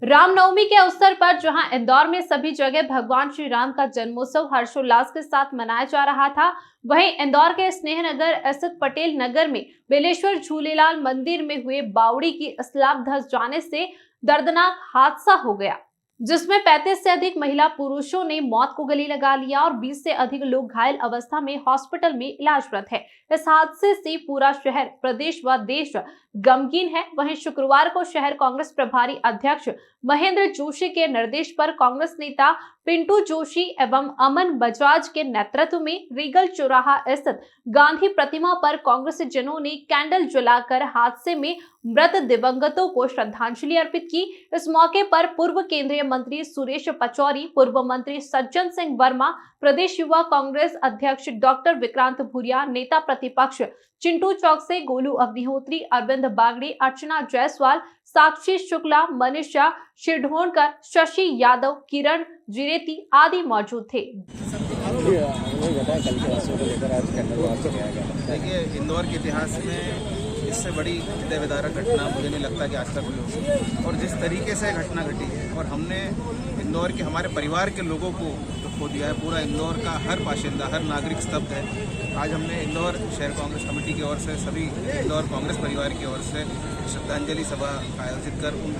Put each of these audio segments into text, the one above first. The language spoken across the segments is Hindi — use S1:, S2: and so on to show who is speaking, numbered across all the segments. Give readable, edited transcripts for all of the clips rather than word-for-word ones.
S1: रामनवमी के अवसर पर जहां इंदौर में सभी जगह भगवान श्री राम का जन्मोत्सव हर्षोल्लास के साथ मनाया जा रहा था, वहीं इंदौर के स्नेहनगर स्थित पटेल नगर में बेलेश्वर झूलेलाल मंदिर में हुए बावड़ी की स्लैब धंस जाने से दर्दनाक हादसा हो गया, जिसमें 35 से अधिक महिला पुरुषों ने मौत को गले लगा लिया और 20 से अधिक लोग घायल अवस्था में हॉस्पिटल में इलाजरत है। इस हादसे से पूरा शहर, प्रदेश व देश गमगीन है। वहीं शुक्रवार को शहर कांग्रेस प्रभारी अध्यक्ष महेंद्र जोशी के निर्देश पर कांग्रेस नेता पिंटू जोशी एवं अमन बजाज के नेतृत्व में रीगल चौराहा स्थित गांधी प्रतिमा पर कांग्रेस जनों ने कैंडल जलाकर हादसे में मृत दिवंगतों को श्रद्धांजलि अर्पित की। इस मौके पर पूर्व केंद्रीय मंत्री सुरेश पचौरी, पूर्व मंत्री सज्जन सिंह वर्मा, प्रदेश युवा कांग्रेस अध्यक्ष डॉक्टर विक्रांत भूरिया, नेता प्रतिपक्ष चिंटू चौकसे, गोलू अग्निहोत्री, अरविंद बागड़ी, अर्चना जायसवाल, साक्षी शुक्ला, मनीषा शिरढोणकर, शशि यादव, किरण जिरेती आदि मौजूद थे।
S2: देखिए, इंदौर के इतिहास में इससे बड़ी हृदय विदारक घटना मुझे नहीं लगता कि आज तक हुई होगी, और जिस तरीके से घटना घटी है और हमने इंदौर के हमारे परिवार के लोगों को खो दिया है, पूरा इंदौर का हर बाशिंदा, हर नागरिक स्तब्ध है। आज हमने इंदौर शहर कांग्रेस कमेटी की ओर से, सभी इंदौर कांग्रेस परिवार की ओर से श्रद्धांजलि सभा आयोजित कर उन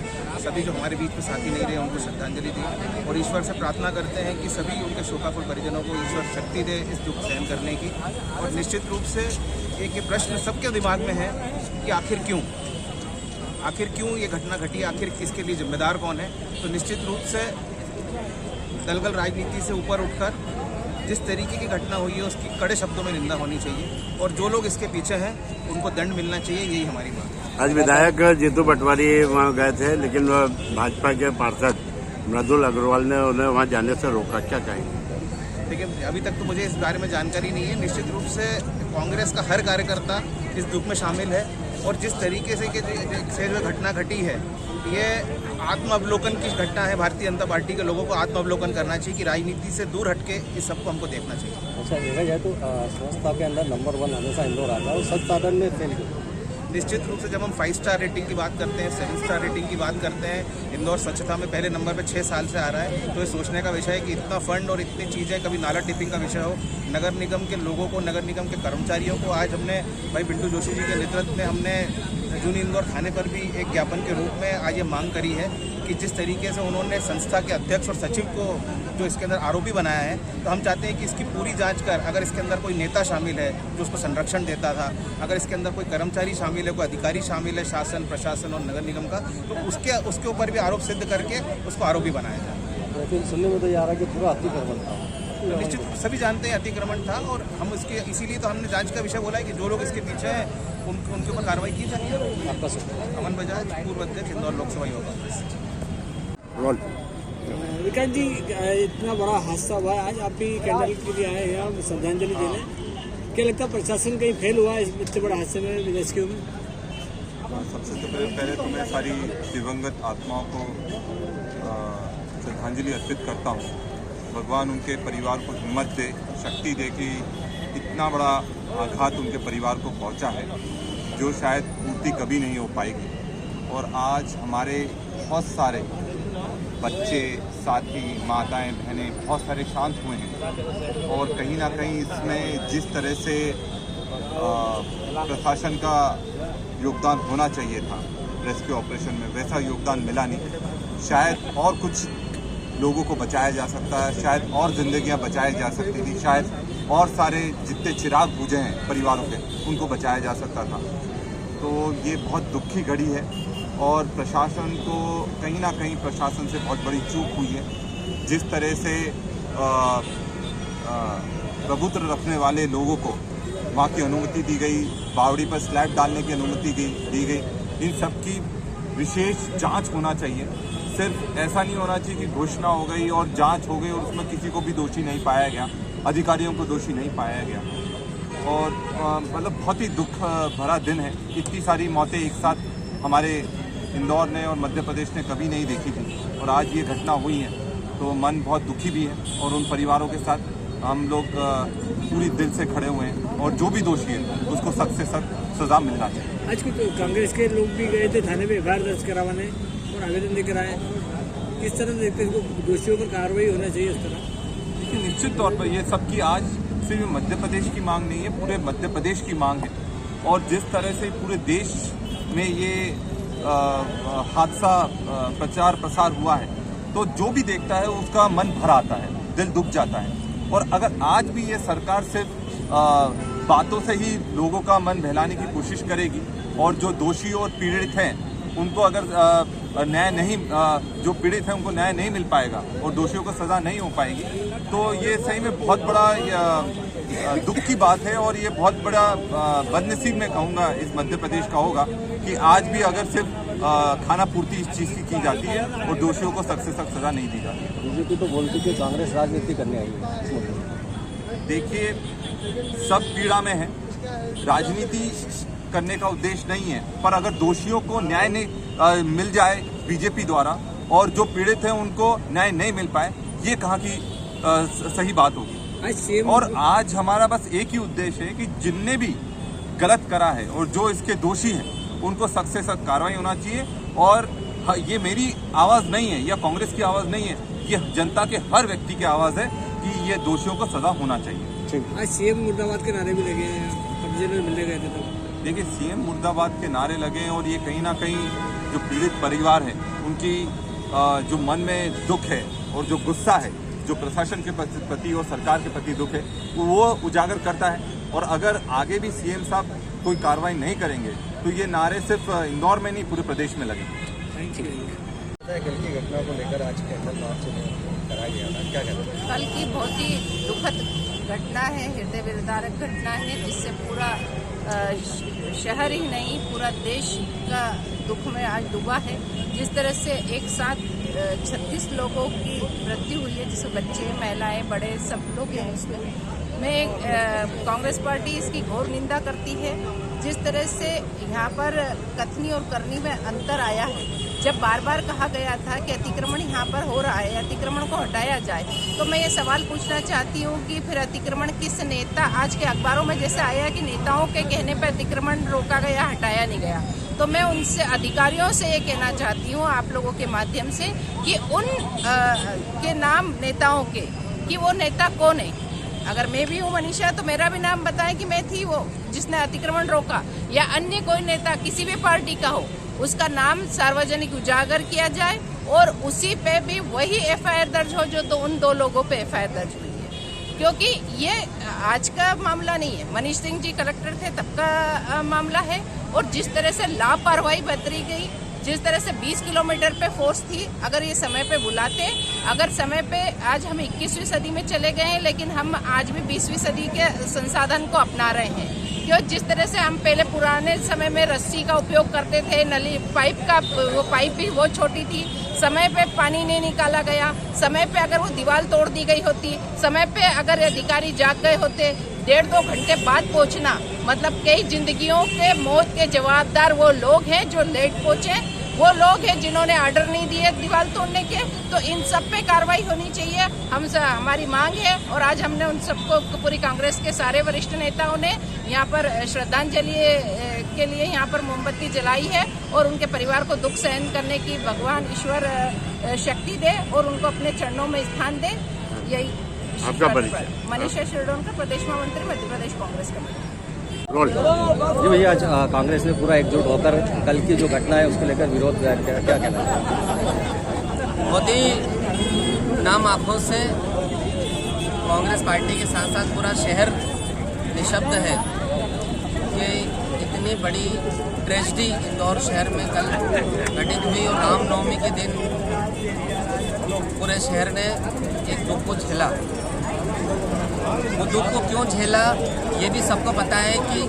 S2: सभी जो हमारे बीच में साथी नहीं रहे उनको श्रद्धांजलि दी, और ईश्वर से प्रार्थना करते हैं कि सभी उनके शोकाकुल परिजनों को ईश्वर शक्ति दे इस दुख सहन करने की। और निश्चित रूप से एक ये प्रश्न सबके दिमाग में है कि आखिर क्यों ये घटना घटी, आखिर इसके लिए जिम्मेदार कौन है। तो निश्चित रूप से दलगल राजनीति से ऊपर उठकर जिस तरीके की घटना हुई है उसकी कड़े शब्दों में निंदा होनी चाहिए, और जो लोग इसके पीछे हैं उनको दंड मिलना चाहिए, यही हमारी मांग है।
S3: आज विधायक जीतू पटवारी वहाँ गए थे, लेकिन भाजपा के पार्षद मृदुल अग्रवाल ने उन्हें वहाँ जाने से रोका, क्या कहेंगे?
S2: देखिए, अभी तक तो मुझे इस बारे में जानकारी नहीं है। निश्चित रूप से कांग्रेस का हर कार्यकर्ता इस दुख में शामिल है, और जिस तरीके से जो घटना घटी है ये आत्मावलोकन की घटना है। भारतीय जनता पार्टी के लोगों को आत्मावलोकन करना चाहिए कि राजनीति से दूर हटके इस सबको हमको देखना चाहिए।
S4: अच्छा, देखा जाए तो स्वच्छता के अंदर नंबर 1 हमेशा इंदौर आता है, और स्वच्छ साधन में फेल क्यों?
S2: निश्चित रूप से जब हम 5 स्टार रेटिंग की बात करते हैं, 7 स्टार रेटिंग की बात करते हैं, इंदौर स्वच्छता में पहले नंबर पे 6 साल से आ रहा है। तो ये सोचने का विषय है कि इतना फंड और इतनी चीज़ें, कभी नाला टिपिंग का विषय हो, नगर निगम के लोगों को, नगर निगम के कर्मचारियों को आज हमने भाई पिंटू जोशी जी के नेतृत्व में हमने जूनी इंदौर थाने पर भी एक ज्ञापन के रूप में आज ये मांग करी है कि जिस तरीके से उन्होंने संस्था के अध्यक्ष और सचिव को जो इसके अंदर आरोपी बनाया है, तो हम चाहते हैं कि इसकी पूरी जांच कर, अगर इसके अंदर कोई नेता शामिल है जो उसको संरक्षण देता था, अगर इसके अंदर कोई कर्मचारी शामिल है, कोई अधिकारी शामिल है शासन, प्रशासन और नगर निगम का, तो उसके ऊपर भी आरोप सिद्ध करके उसको आरोपी बनाया जाए।
S4: लेकिन सुनने में तो ये आ रहा है कि पूरा अतिक्रमण था।
S2: तो निश्चित सभी जानते हैं अतिक्रमण था, और हम इसके इसीलिए तो हमने जांच का विषय बोला है कि जो लोग इसके पीछे हैं उनके ऊपर कार्रवाई की जाएगी।
S4: आपका शुक्रिया।
S2: अमन बजाज, पूर्व अध्यक्ष इंदौर लोकसभा युवा कांग्रेस।
S5: विकास जी, इतना बड़ा हादसा हुआ है, आज आप भी कैंडल के लिए आए हैं श्रद्धांजलि देने, क्या लगता है प्रशासन कहीं फेल हुआ है इतने बड़े हादसे में, रेस्क्यू में?
S6: सबसे पहले तो मैं सारी दिवंगत आत्माओं को श्रद्धांजलि अर्पित करता हूँ। भगवान उनके परिवार को हिम्मत दे, शक्ति दे कि इतना बड़ा आघात उनके परिवार को पहुंचा है जो शायद पूर्ति कभी नहीं हो पाएगी। और आज हमारे बहुत सारे बच्चे, साथी, माताएं, बहनें बहुत सारे शांत हुए हैं, और कहीं ना कहीं इसमें जिस तरह से प्रशासन का योगदान होना चाहिए था रेस्क्यू ऑपरेशन में, वैसा योगदान मिला नहीं। शायद और कुछ लोगों को बचाया जा सकता है, शायद और जिंदगियां बचाई जा सकती थी, शायद और सारे जितने चिराग बुझे हैं परिवारों के उनको बचाया जा सकता था। तो ये बहुत दुखी घड़ी है, और प्रशासन को कहीं ना कहीं प्रशासन से बहुत बड़ी चूक हुई है। जिस तरह से प्रभुत्व रखने वाले लोगों को वहाँ की अनुमति दी गई, बावड़ी पर स्लैब डालने की अनुमति दी गई, इन सब की विशेष जांच होना चाहिए। सिर्फ ऐसा नहीं होना चाहिए कि घोषणा हो गई और जांच हो गई और उसमें किसी को भी दोषी नहीं पाया गया, अधिकारियों को दोषी नहीं पाया गया। और मतलब बहुत ही दुख भरा दिन है। इतनी सारी मौतें एक साथ हमारे इंदौर ने और मध्य प्रदेश ने कभी नहीं देखी थी, और आज ये घटना हुई है तो मन बहुत दुखी भी है, और उन परिवारों के साथ हम लोग पूरी दिल से खड़े हुए हैं, और जो भी दोषी है उसको सख्त से सख्त सजा मिलना चाहिए।
S5: आज कुछ कांग्रेस के लोग भी गए थे थाने में एफआईआर दर्ज करवाने और आवेदन लेकर आए, किस तरह देखते हैं इनको, दोषियों पर कार्रवाई होना चाहिए इस तरह?
S6: देखिए, निश्चित तौर पर ये सबकी आज सिर्फ मध्य प्रदेश की मांग नहीं है, पूरे मध्य प्रदेश की मांग है। और जिस तरह से पूरे देश में ये हादसा प्रचार प्रसार हुआ है, तो जो भी देखता है उसका मन भर आता है, दिल दुख जाता है। और अगर आज भी ये सरकार सिर्फ बातों से ही लोगों का मन बहलाने की कोशिश करेगी और जो दोषी और पीड़ित हैं उनको अगर न्याय नहीं, जो पीड़ित हैं उनको न्याय नहीं मिल पाएगा और दोषियों को सजा नहीं हो पाएगी, तो ये सही में बहुत बड़ा दुख की बात है। और ये बहुत बड़ा बदनसीब मैं कहूँगा इस मध्य प्रदेश का होगा कि आज भी अगर सिर्फ खाना पूर्ति इस चीज़ की जाती है और दोषियों को सख्त से सख्त सजा नहीं दी जाती।
S4: बीजेपी तो बोलती है कि कांग्रेस राजनीति करने आई है।
S6: देखिए, सब पीड़ा में है, राजनीति करने का उद्देश्य नहीं है, पर अगर दोषियों को न्याय नहीं मिल जाए बीजेपी द्वारा और जो पीड़ित हैं उनको न्याय नहीं मिल पाए, ये कहाँ की सही बात होगी। और आज हमारा बस एक ही उद्देश्य है कि जिनने भी गलत करा है और जो इसके दोषी हैं उनको सख्त से सख्त कार्रवाई होना चाहिए। और ये मेरी आवाज़ नहीं है या कांग्रेस की आवाज़ नहीं है, ये जनता के हर व्यक्ति की आवाज़ है कि ये दोषियों को सजा होना चाहिए।
S5: आज सीएम मुर्दाबाद के नारे भी लगे हैं, कब्जे में मिलने गए थे तो
S6: देखिए, सीएम मुर्दाबाद के नारे लगे हैं और ये कहीं ना कहीं जो पीड़ित परिवार है उनकी जो मन में दुख है और जो गुस्सा है, जो प्रशासन के प्रति और सरकार के प्रति दुख है, वो उजागर करता है। और अगर आगे भी सीएम साहब कोई कार्रवाई नहीं करेंगे तो ये नारे सिर्फ इंदौर में नहीं पूरे प्रदेश में लगेंगे।
S4: कल की घटना को लेकर आज कैंडल मार्च करा गया था, क्या कहते हैं?
S7: कल की बहुत ही दुखद घटना है, हृदय विदारक घटना है, जिससे पूरा शहर ही नहीं पूरा देश का दुख में आज डूबा है। जिस तरह से एक साथ 36 लोगों की मृत्यु हुई है, जिसमें बच्चे, महिलाएं, बड़े सब लोग हैं उसमें। मैं कांग्रेस पार्टी इसकी घोर निंदा करती है। जिस तरह से यहाँ पर कथनी और करनी में अंतर आया है, जब बार बार कहा गया था कि अतिक्रमण यहाँ पर हो रहा है, अतिक्रमण को हटाया जाए, तो मैं ये सवाल पूछना चाहती हूँ कि फिर अतिक्रमण किस नेता, आज के अखबारों में जैसे आया कि नेताओं के कहने पर अतिक्रमण रोका गया, हटाया नहीं गया, तो मैं उनसे अधिकारियों से ये कहना चाहती हूँ आप लोगों के माध्यम से कि उन के नाम नेताओं के, कि वो नेता कौन है। अगर मैं भी हूँ मनीषा तो मेरा भी नाम बताएं कि मैं थी वो जिसने अतिक्रमण रोका, या अन्य कोई नेता किसी भी पार्टी का हो, उसका नाम सार्वजनिक उजागर किया जाए और उसी पे भी वही एफआईआर दर्ज हो जो तो उन 2 लोगों पे एफआईआर दर्ज हुई है। क्योंकि ये आज का मामला नहीं है, मनीष सिंह जी कलेक्टर थे तब का मामला है। और जिस तरह से लापरवाही बरती गई, जिस तरह से 20 किलोमीटर पे फोर्स थी, अगर ये समय पे बुलाते, अगर समय पे, आज हम 21वीं सदी में चले गए हैं लेकिन हम आज भी 20वीं सदी के संसाधन को अपना रहे हैं। क्यों, जिस तरह से हम पहले पुराने समय में रस्सी का उपयोग करते थे, नली पाइप का, वो पाइप भी वो छोटी थी, समय पे पानी नहीं निकाला गया, समय पे अगर वो दीवार तोड़ दी गई होती, समय पे अगर अधिकारी जाग गए होते, 1.5-2 घंटे बाद पहुंचना, मतलब कई जिंदगियों के मौत के जवाबदार वो लोग हैं जो लेट पहुंचे, वो लोग हैं जिन्होंने ऑर्डर नहीं दिए दीवार तोड़ने के। तो इन सब पे कार्रवाई होनी चाहिए, हमारी मांग है। और आज हमने उन सबको, पूरी कांग्रेस के सारे वरिष्ठ नेताओं ने यहाँ पर श्रद्धांजलि के लिए यहाँ पर मोमबत्ती जलाई है और उनके परिवार को दुख सहन करने की भगवान ईश्वर शक्ति दे और उनको अपने चरणों में स्थान दे। यही
S3: आपका परिचय?
S7: मनीषा शिरडोनकर, प्रदेश महामंत्री, मध्य प्रदेश कांग्रेस कमेटी।
S4: जी भैया, आज कांग्रेस ने पूरा एकजुट होकर कल की जो घटना है उसको लेकर विरोध जाहिर किया, क्या कहना है?
S8: बहुत ही नाम आंखों से कांग्रेस पार्टी के साथ साथ पूरा शहर निशब्द है कि इतनी बड़ी ट्रेजेडी इंदौर शहर में कल घटित हुई और रामनवमी के दिन पूरे शहर ने एक दुख को झेला। वो दुख को क्यों झेला ये भी सबको पता है कि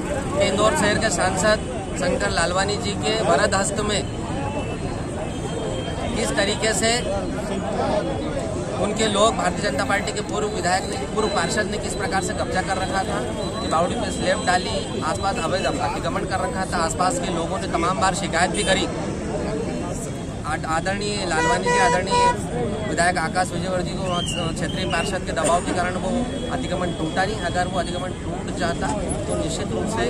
S8: इंदौर शहर के सांसद शंकर लालवानी जी के वरद हस्त में किस तरीके से उनके लोग, भारतीय जनता पार्टी के पूर्व विधायक ने, पूर्व पार्षद ने किस प्रकार से कब्जा कर रखा था, कि बावड़ी पे स्लैब डाली, आसपास अवैध अतिक्रमण कर रखा था। आसपास के लोगों ने तमाम बार शिकायत भी करी। आदरणीय लालवानी जी, आदरणीय विधायक आकाश विजयवर्गीय जी को क्षेत्रीय पार्षद के दबाव के कारण वो अतिक्रमण टूटा नहीं। अगर वो अतिक्रमण टूट जाता तो निश्चित रूप से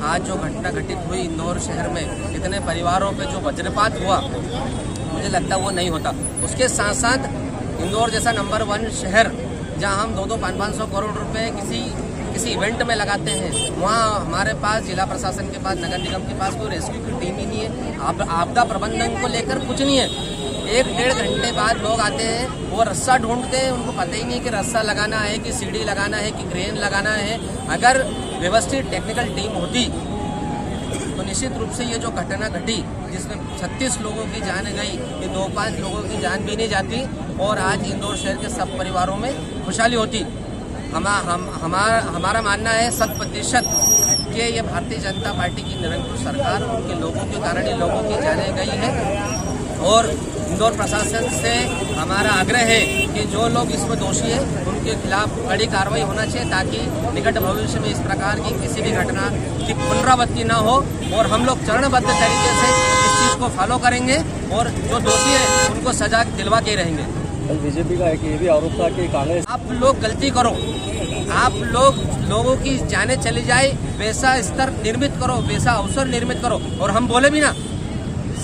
S8: आज जो घटना घटित हुई इंदौर शहर में, इतने परिवारों पे जो वज्रपात हुआ, मुझे लगता है वो नहीं होता। उसके साथ साथ इंदौर जैसा नंबर 1 शहर जहां हम 200-500 करोड़ रुपए किसी इवेंट में लगाते हैं, वहाँ हमारे पास जिला प्रशासन के पास, नगर निगम के पास कोई रेस्क्यू की टीम ही नहीं है। आपदा प्रबंधन को लेकर कुछ नहीं है। 1-1.5 घंटे बाद लोग आते हैं, वो रस्सा ढूंढते हैं, उनको पता ही नहीं कि रस्सा लगाना है कि सीढ़ी लगाना है कि क्रेन लगाना है। अगर व्यवस्थित टेक्निकल टीम होती तो निश्चित रूप से ये जो घटना घटी जिसमें 36 लोगों की जान गई, ये 2-5 लोगों की जान भी नहीं जाती और आज इंदौर शहर के सब परिवारों में खुशहाली होती। हमारा मानना है 100% कि ये भारतीय जनता पार्टी की निरंकुश सरकार, उनके लोगों के कारण ये लोगों की जाने गई है। और इंदौर प्रशासन से हमारा आग्रह है कि जो लोग इसमें दोषी हैं उनके खिलाफ कड़ी कार्रवाई होना चाहिए, ताकि निकट भविष्य में इस प्रकार की किसी भी घटना की पुनरावृत्ति न हो। और हम लोग चरणबद्ध तरीके से इस चीज़ को फॉलो करेंगे और जो दोषी है उनको सजा दिलवा के रहेंगे।
S4: कल बीजेपी का एक ये भी आरोप था कि कांग्रेस,
S8: आप लोग गलती करो, आप लोगों की जाने चली जाए वैसा स्तर निर्मित करो, वैसा अवसर निर्मित करो। और हम बोले भी ना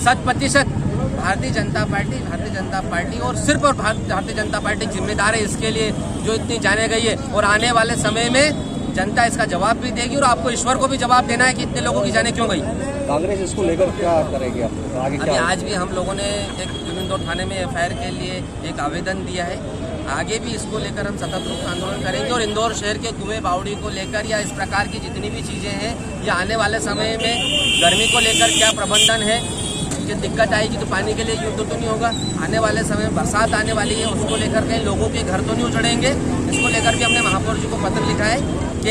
S8: 100% भारतीय जनता पार्टी और सिर्फ और भारतीय जनता पार्टी जिम्मेदार है इसके लिए जो इतनी जाने गई है। और आने वाले समय में जनता इसका जवाब भी देगी और आपको ईश्वर को भी जवाब देना है कि इतने लोगों की जाने क्यों गई।
S4: कांग्रेस इसको लेकर क्या करेगी आगे
S8: अभी आज भी हम लोगों ने एक इंदौर थाने में FIR के लिए एक आवेदन दिया है। आगे भी इसको लेकर हम सतत रूप से आंदोलन करेंगे और इंदौर शहर के कुएं बावड़ी को लेकर या इस प्रकार की जितनी भी चीज़ें हैं या आने वाले समय में गर्मी को लेकर क्या प्रबंधन है, कि दिक्कत आएगी तो पानी के लिए युद्ध तो नहीं होगा। आने वाले समय में बरसात आने वाली है, उसको लेकर कहीं लोगों के घर तो नहीं उजड़ेंगे। इसको लेकर भी हमने महापौर जी को पत्र लिखा है कि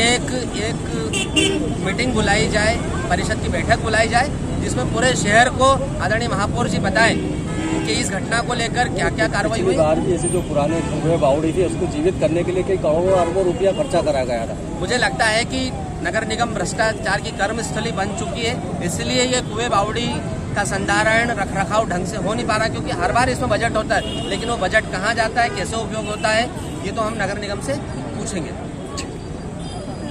S8: एक मीटिंग बुलाई जाए, परिषद की बैठक बुलाई जाए, जिसमें पूरे शहर को आदरणीय महापौर जी बताएं कि इस घटना को लेकर क्या क्या कार्रवाई हुई।
S4: ऐसे जो पुराने कुएं बावड़ी थी उसको जीवित करने के लिए कई करोड़ों अरबों रुपया खर्चा करा गया था।
S8: मुझे लगता है कि नगर निगम भ्रष्टाचार की कर्मस्थली बन चुकी है, इसलिए ये कुएं बावड़ी का संधारण रखरखाव ढंग से हो नहीं पा रहा, क्योंकि हर बार इसमें बजट होता है, लेकिन वो बजट कहाँ जाता है, कैसे उपयोग होता है, ये तो हम नगर निगम से पूछेंगे।